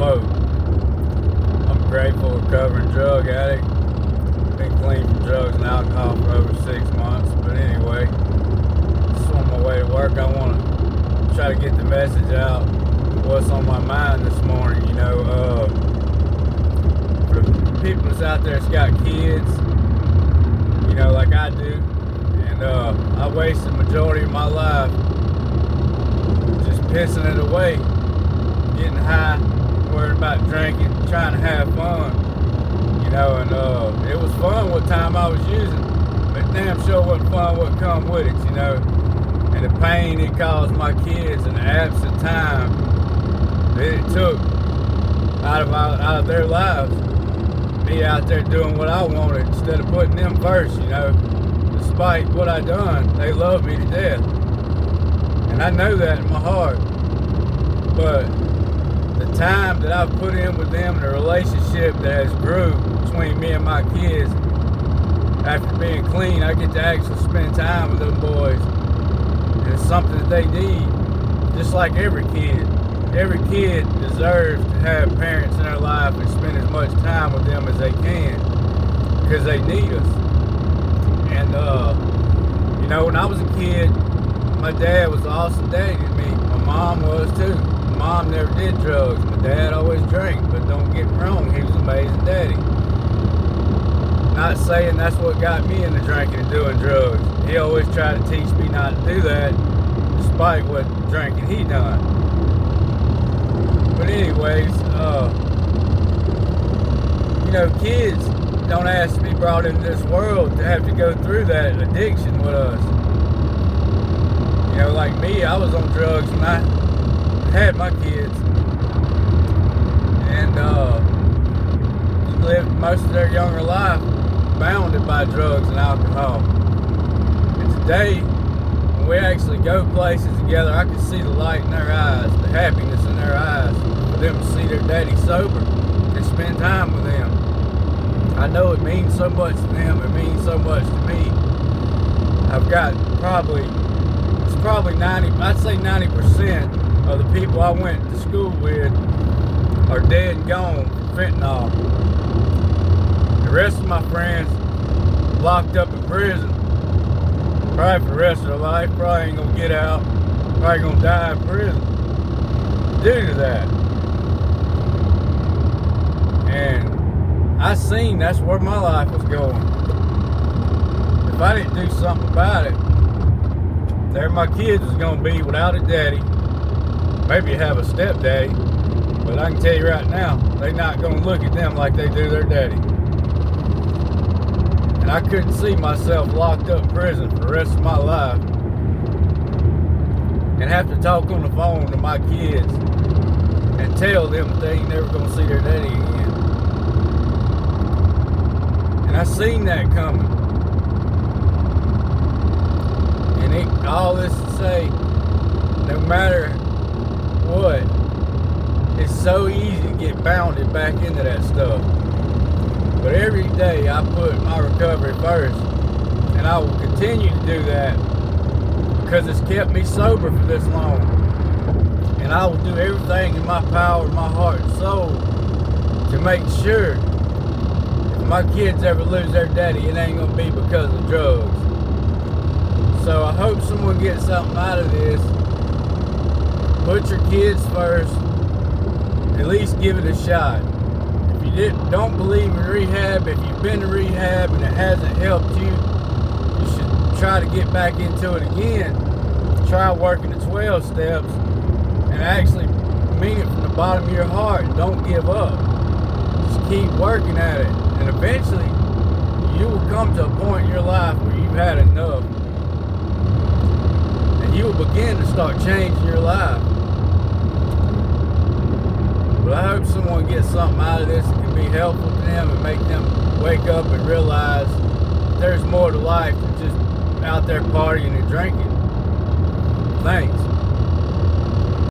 vote. I'm a grateful recovering drug addict. Been clean from drugs and alcohol for over 6 months. But anyway, just on my way to work, I want to try to get the message out. What's on my mind this morning, for the people that's out there that's got kids, like I do. And I wasted the majority of my life just pissing it away, getting high, worried about drinking, trying to have fun, and it was fun what time I was using, but damn sure wasn't fun what come with it, and the pain it caused my kids and the absent time that it took out of their lives. Me out there doing what I wanted instead of putting them first, despite what I done, they love me to death. And I know that in my heart. But the time that I've put in with them, the relationship that has grew between me and my kids, after being clean, I get to actually spend time with them boys. And it's something that they need, just like every kid. Every kid deserves to have parents in their life and spend as much time with them as they can, because they need us. And, when I was a kid, my dad was an awesome daddy to me. My mom was too. My mom never did drugs. My dad always drank, but don't get me wrong, he was an amazing daddy. Not saying that's what got me into drinking and doing drugs. He always tried to teach me not to do that, despite what drinking he done. But anyways, kids don't ask to be brought into this world to have to go through that addiction with us. Like me, I was on drugs when I had my kids, and lived most of their younger life bounded by drugs and alcohol. And today, when we actually go places together, I can see the light in their eyes, the happiness in their eyes, for them to see their daddy sober and spend time with them. I know it means so much to them, it means so much to me. I've got probably 90% of the people I went to school with are dead and gone from fentanyl. The rest of my friends locked up in prison, probably for the rest of their life, probably ain't gonna get out, probably gonna die in prison due to that. And I seen that's where my life was going. If I didn't do something about it, there my kids was gonna be without a daddy, maybe have a stepdaddy, but I can tell you right now, they not gonna look at them like they do their daddy. And I couldn't see myself locked up in prison for the rest of my life and have to talk on the phone to my kids and tell them that they ain't never gonna see their daddy again. And I seen that coming. And all this to say, no matter what, it's so easy to get bounded back into that stuff. But every day I put my recovery first, and I will continue to do that because it's kept me sober for this long. And I will do everything in my power, my heart and soul to make sure if my kids ever lose their daddy, it ain't gonna be because of drugs. So I hope someone gets something out of this. Put your kids first. At least give it a shot. If you don't believe in rehab, if you've been to rehab and it hasn't helped you, you should try to get back into it again. Try working the 12 steps and actually mean it from the bottom of your heart. Don't give up. Just keep working at it. And eventually, you will come to a point in your life where you've had enough. And you will begin to start changing your life. But I hope someone gets something out of this that can be helpful to them and make them wake up and realize there's more to life than just out there partying and drinking. Thanks.